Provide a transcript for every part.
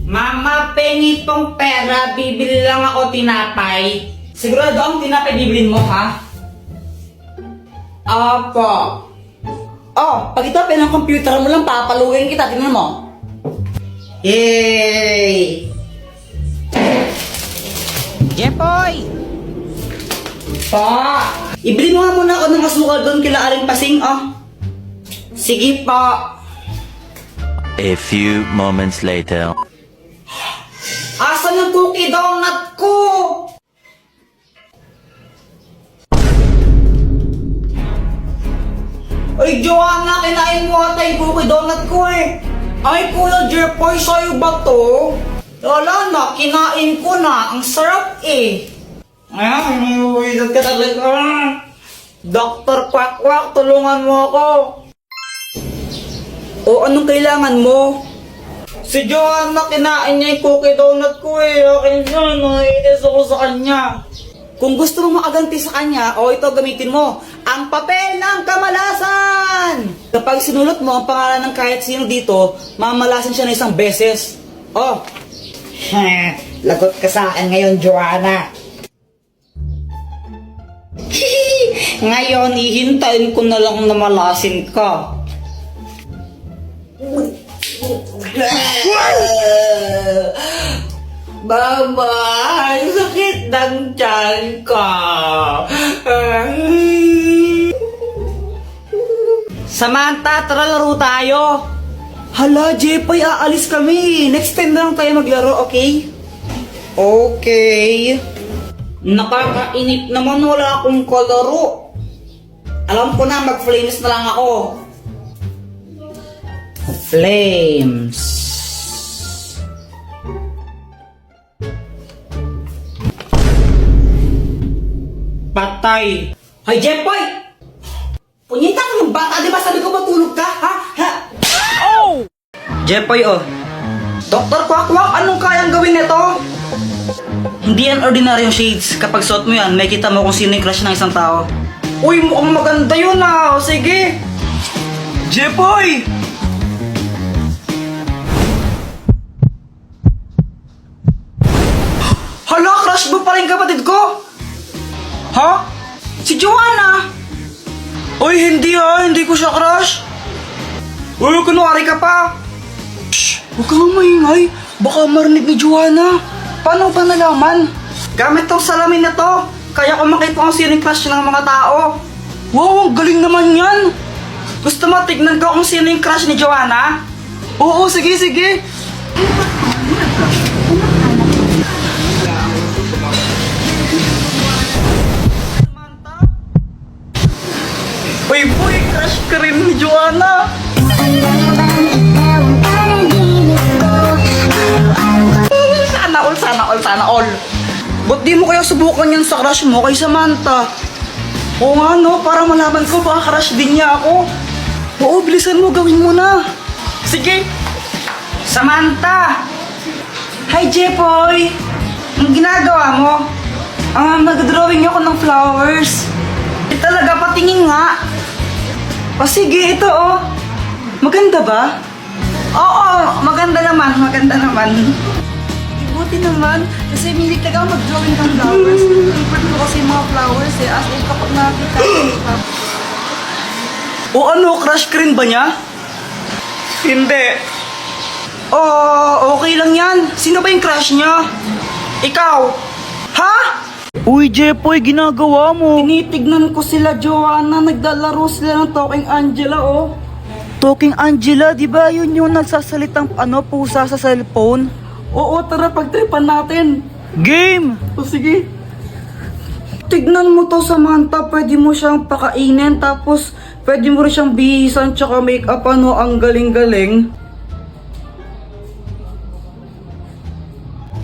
Mama, pengi tong pera, bibili lang ako tinapay. Sigurado ang tinapay bibilin mo, ha? Apo. Oh, pag ito ng computer mo lang, papaluin kita, tingnan mo. Yay! Jepoy! Pa! Ibili mo nga muna ako ng asukal doon kila Aling Pasing, oh. Sige pa. A few moments later. Asan yung cookie donut ko? Ay, Joanna, kinain mo ata yung cookie donut ko eh. Ay, Kuya Jepoy, sa'yo ba to? Wala na, kinain ko na. Ang sarap eh. Ay, uwidat ka talaga. Dr. Quack Quack, tulungan mo ako. O, anong kailangan mo? Si Joanna, kinain niya yung cookie donut ko eh. Akin yun, naiinis ako sa kanya. Kung gusto mong makaganti sa kanya, o ito gamitin mo, ang papel ng kamalasan! Kapag sinulot mo ang pangalan ng kahit sino dito, mamalasan siya na isang beses. Oh, lagot ka sa akin ngayon, Joanna. Ngayon, ihintayin ko na lang na malasin ka. Mama, sakit ng tiyan ka. Samantha, tara laro tayo. Hala, Jepoy, aalis kami. Next time na lang tayo maglaro, okay? Okay. Nakakainip naman, wala akong kalaro. Alam ko na, mag-flames na lang ako. Flames. Patay. Hoy, Jepoy! Punyita ka ng bata, di ba sabi ko matulog ka, ha? Ha? Oh! Jepoy, oh. Dr. Quack Quack, anong kayang gawin nito? Hindi yan ordinaryong shades. Kapag suot mo yan, may kita mo kung sino yung crush ng isang tao. Uy, mukhang maganda yun ah. O sige. Jepoy! Hala, crush mo pa rin kapatid ko? Ha? Si Joanna? Uy, hindi ha. Hindi ko siya crush. Uy, kunwari ka pa. Shh! Huwag kang maingay. Baka marinig ni Joanna. Paano ba nalaman? Gamit tong salamin na to. Kaya ko makita kung sino yung crush ng mga tao. Wow, ang galing naman yan. Gusto mo tignan ko kung sino yung crush ni Joanna? Oo, sige, sige. Uy, boy, crush ka rin ni Joanna. Sana all. Ba't di mo kaya subukan yan sa crush mo kay Samantha? Oo nga no, para malaman ko baka crush din niya ako. Oo, bilisan mo, gawin mo na. Sige. Samantha! Hi, Jepoy! Ang ginagawa mo? Nag-drawing ako ng flowers. Talaga, patingin nga. O sige, ito oh. Maganda ba? Oo, maganda naman. Buti naman, kasi milig talaga ako mag-drawing ng flowers. Favorite ko kasi yung mga flowers eh, as in kapag nakakita ko. O ano, crush ka rin ba niya? Hindi. Oh, okay lang yan. Sino ba yung crush niya? Ikaw? Ha? Uy, Jepoy, ginagawa mo. Tinitignan ko sila, Joanna. Naglalaro sila ng Talking Angela, oh. Talking Angela, di ba yun yung nagsasalitang pusa sa cellphone? Oo, tara, pagtripan natin. Game! O sige. Tignan mo to, Samantha. Pwede mo siyang pakainin, tapos pwede mo rin siyang bihisan, tsaka make-up, ang galing-galing.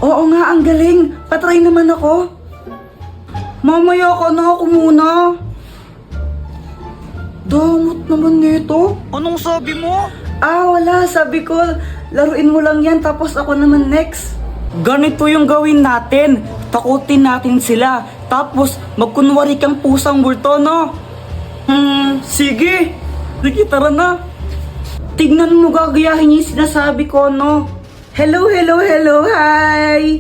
Oo nga, ang galing. Patry naman ako. Mamaya ka na, ako muna. Damot naman nito. Anong sabi mo? Wala. Sabi ko, laruin mo lang yan, tapos ako naman next. Ganito yung gawin natin. Takutin natin sila. Tapos, magkunwari kang pusang multo, no? Sige. Sige, tara na. Tignan mo, gagayahin yung sinasabi ko, no? Hello, hello, hello, hi!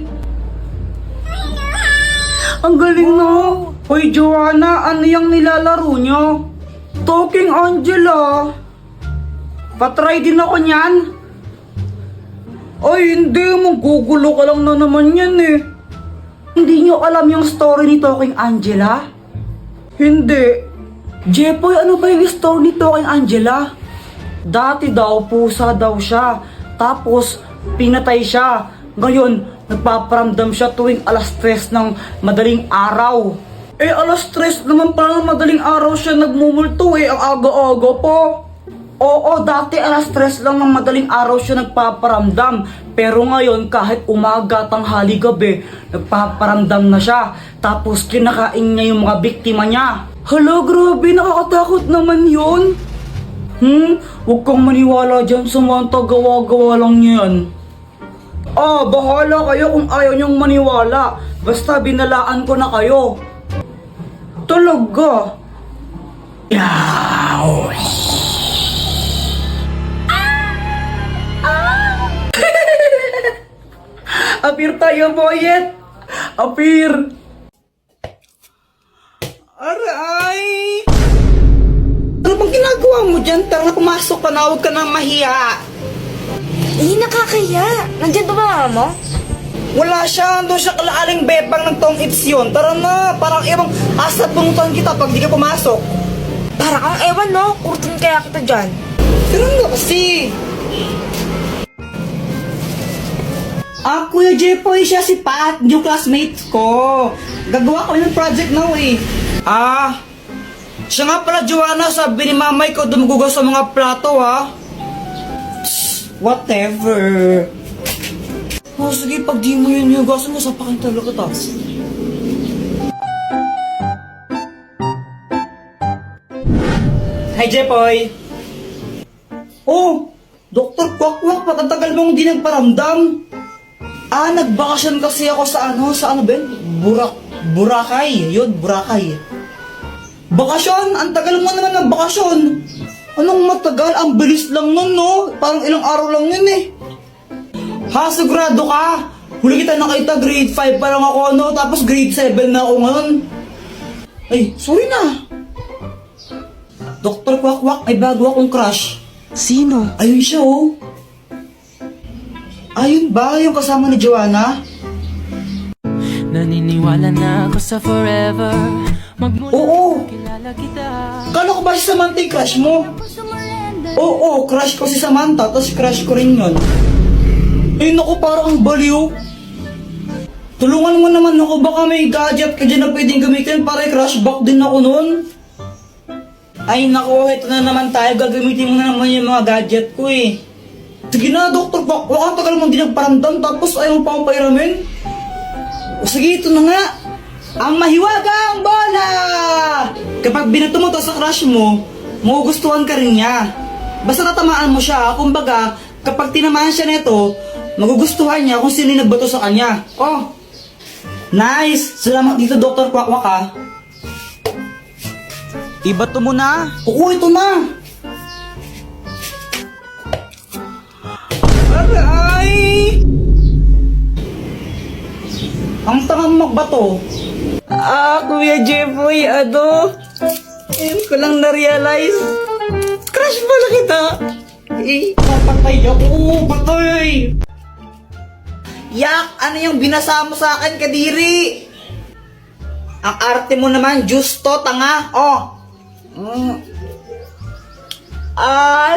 Ang galing, no? Hoy, Joanna, ano yung nilalaro nyo? Talking Angela. Patry din ako niyan. Ay, hindi. Magugulo ka lang na naman yan, eh. Hindi nyo alam yung story ni Talking Angela? Hindi. Jepoy, ano ba yung story ni Talking Angela? Dati daw, pusa daw siya. Tapos, pinatay siya. Ngayon, nagpaparamdam siya tuwing alas 3 ng madaling araw. Eh, alas 3 naman pala ng madaling araw siya nagmumulto eh. Ang aga-aga po. Oo, dati alas 3 lang ng madaling araw siya nagpaparamdam. Pero ngayon, kahit umaga, tanghali, gabi, nagpaparamdam na siya. Tapos, kinakain niya yung mga biktima niya. Hala, grabe, nakakatakot naman yun. Huwag kang maniwala dyan, Samantha, gawa-gawa lang yan. Ah, bahala kayo kung ayaw niyong maniwala. Basta binalaan ko na kayo. Talaga? Yaw! Apir tayo, boyet! Apir! Aray! Ano bang ginagawa mo dyan? Tara na, pumasok ka na, huwag ka nang mahiya. Hindi nakakaya. Nandiyan ba mama mo? Wala siya, doon siya kalaaling bebang ng tong its yun. Tara na, parang ibang asat bungutan kita pag di ka pumasok. Parang ang ewan, no? Kurtin kaya kita dyan. Pero nga kasi. Kuya Jepoy, siya si Pat, yung classmate ko. Gagawa kami ng project now eh. Siya nga pala, Joanna, sabi ni mamay ko dumugugas sa mga plato ha. Whatever. Oh, sige, pag di mo yun hugasan mo, sapakin talaga kita. Hi, Jepoy. Oh, Dr. Kwakwak, patatagal mong di nagparamdam. Nagbakasyon kasi ako sa ano ba yun? Boracay. Yun, Boracay. Bakasyon? Ang tagal mo naman nagbakasyon. Anong matagal? Ang bilis lang nun, no? Parang ilang araw lang yun eh. Ha, sigurado ka? Huli kita nakita, grade 5 pa lang ako, no? Tapos grade 7 na ako ngayon. Ay, sorry na. Dr. Kwakwak, may bago akong crush. Sino? Ayun siya, oh. Ayun ba? Yung kasama ni Joanna? Naniniwala na ako sa forever. Magmula Oo. kilala kita. Kala ko ba si Samantha yung crush mo? Oo, crush ko si Samantha, tapos crush ko rin yun. Eh naku, parang ang baliw. Tulungan mo naman ako, baka may gadget ka dyan na pwedeng gamitin para i-crush back din ako nun. Ay naku, ito na naman tayo, gagamitin mo na naman yung mga gadget ko eh. Sige na, Dr. Baka tagal mong di nagparamdam tapos ayaw mo pa akong pairamin. O sige, ito na nga. Ang mahiwagang bola! Kapag binato mo to sa crush mo, magugustuhan ka rin niya. Basta tatamaan mo siya, kumbaga, kapag tinamaan siya nito, magugustuhan niya kung sino yung nagbato sa kanya. Oh! Nice! Salamat dito, Dr. Kwakwak ha. Ibato mo na. Oo, ito na. Aray! Ang tangang magbato. Kuya Jepoy, ngayon ko lang na-realize. Crush pala kita. Papatay ako, patay. Yak, ano yung binasa mo sa akin, Kadiri? Ang arte mo naman, justo, tanga. Oh.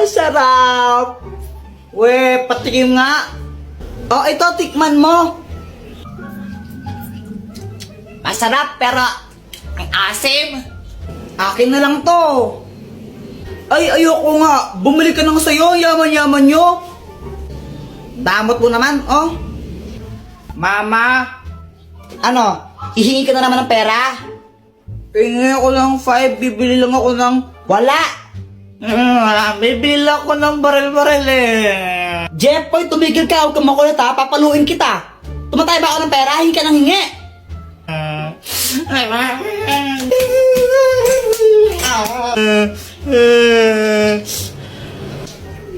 Sarap. We, patikim nga. Oh, ito, tikman mo. Masarap, pero ang asim. Akin na lang to. Ay, ayoko nga. Bumili ka nang sayo, yaman-yaman nyo. Damot mo naman, oh. Mama. Ano, hihingi ka na naman ng pera? Hingi ako ng 5, bibili lang ako ng... Wala! Bibili lang ako ng baril-baril eh. Jepoy, tumigil ka, huwag kang makulit ha, papaluin kita. Tumatay ba ako ng pera? Hingi ka ng hingi.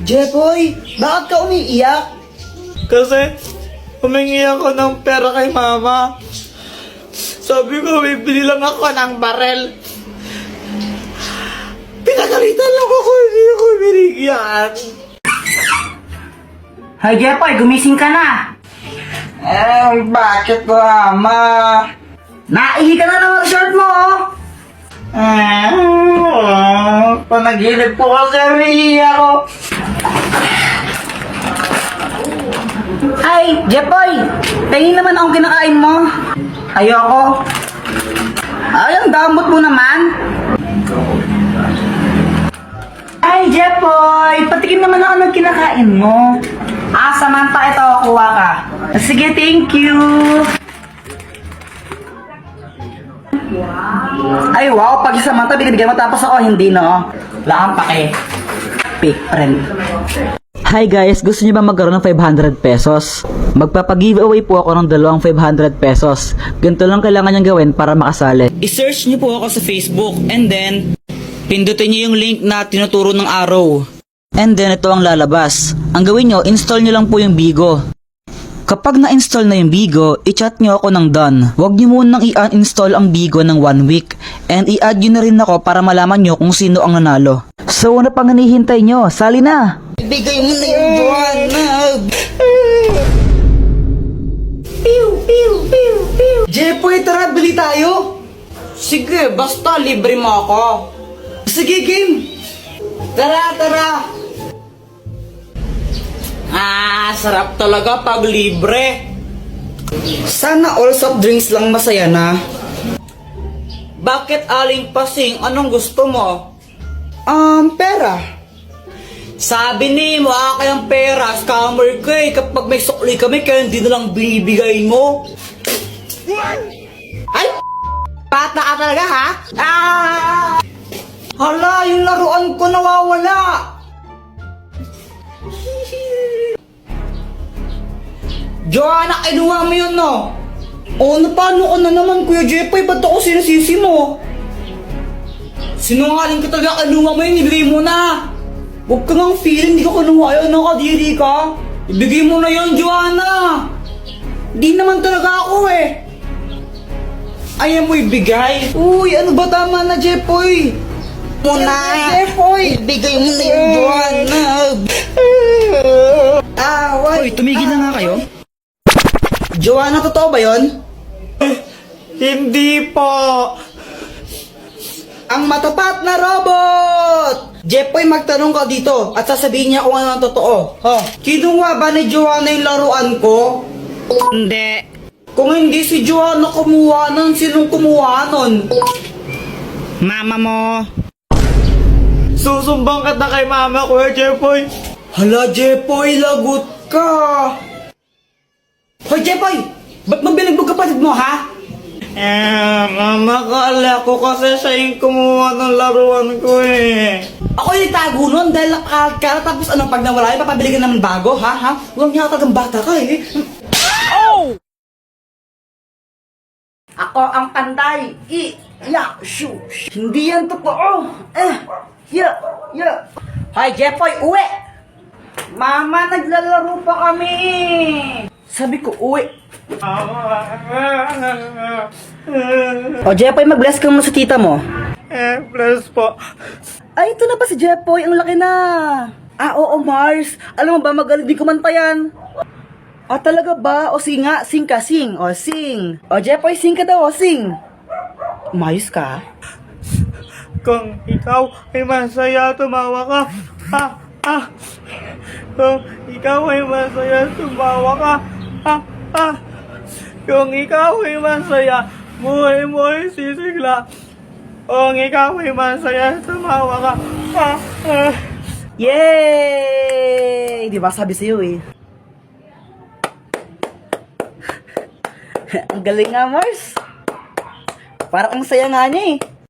Jepoy, bakit ka umiiyak? Kasi humingi ako ng pera kay mama. Sabi ko, bibili lang ako ng barel. Pinagalitan lang ako, hindi ako binigyan. Hay Jepoy, gumising ka na. Bakit mama? Naihi ka na ng resort mo, oh. Panaginip po kasi humingi ako. Ay, Jepoy, tingin naman akong kinakain mo. Ayoko. Ay, ang damot mo naman. Ay, Jepoy, patikim naman ako ng kinakain mo. Samantha, ito, kuha ka. Sige, thank you. Ay, wow, pag Samantha, bigyan mo tapos ako, hindi, no? Wala kang pake. Fake friend. Hi guys, gusto niyo ba magkaroon ng 500 pesos? Magpapag-giveaway po ako ng dalawang 500 pesos. Ganito lang kailangan niyang gawin para makasali. I-search niyo po ako sa Facebook and then pindutin niyo yung link na tinuturo ng arrow. And then ito ang lalabas. Ang gawin niyo, install niyo lang po yung Bigo. Kapag na-install na yung Bigo, i-chat niyo ako ng done. Huwag niyo munang i-uninstall ang Bigo ng 1 week. And i-add niyo na rin ako para malaman niyo kung sino ang nanalo. So ano pang hinihintay niyo? Sali na! Bigay mo na yung buwanag! Jepoy, tara, bili tayo! Sige, basta libre mo ako. Sige, game! Tara! Sarap talaga pag libre. Sana all soft drinks lang masaya na. Bakit aling pasing? Anong gusto mo? Pera. Sabi ni mo, kayang pera, scammer ka eh. Kapag may sukli kami, kaya hindi na lang binibigay mo. Ay! Bata ka talaga, ha? Hala, yung laruan ko nawawala. Joanna, kinuha mo yun, no? Paano ka na naman, Kuya Jepoy? Ba't ako sinasisi mo? Sinungaling ka talaga, kinuha mo yun, ibigay mo na. Huwag ka ngang feeling, di ka kinuha yun, nakadiri ka. Ibigay mo na yun, Joanna. Di naman talaga ako eh. Ayaw mo ibigay. Uy, ano ba tama na, Jepoy? Jepoy, ibigay mo na yun, Joanna. Uy, tumigil na nga kayo. Joanna, totoo ba yun? Hindi po. Ang matapat na robot! Jepoy, magtanong ka dito at sasabihin niya kung ano ang totoo. Kinuha ba ni Joanna yung laruan ko? Hindi. Kung hindi si Joanna kumuha nun, sinong kumuha nun? Mama mo. Susumbang ka na kay mama, Kuya Jepoy. Hala, Jepoy, lagot ka. Hoy, Jepoy! Ba't mabilag mo kapatid mo, ha? Mama, kala ko kasi siya yung kumuha ng laruan ko eh. Ako yung itago nun dahil nakakara tapos pag nawala yun, papabili ka naman bago, ha? Huwag niya talagang bata ka eh. Oh! Ako ang panday. Shush. Hindi yan totoo. Hoy, Jepoy, uwi! Mama, naglalaro pa kami. Sabi ko, uwi. O, Jepoy, mag-bless ka muna sa tita mo. Bless po. Ay, ito na pa si Jepoy. Ang laki na. Oo, Mars. Alam mo ba, magaling din kumanta yan. Talaga ba? O, sing nga. Sing ka, sing. O, sing. O, Jepoy, sing ka daw. O, sing. Umayos ka. Kung ikaw ay masaya, tumawa ka. Kung ikaw ay masaya, tumawa ka. Kung ikaw ay masaya, buhay mo ay sisigla. Kung ikaw ay masaya, tumawa ka. Yay! Di ba sabi sa'yo eh. Ang galing nga, Mars. Parang ang saya nga niya eh.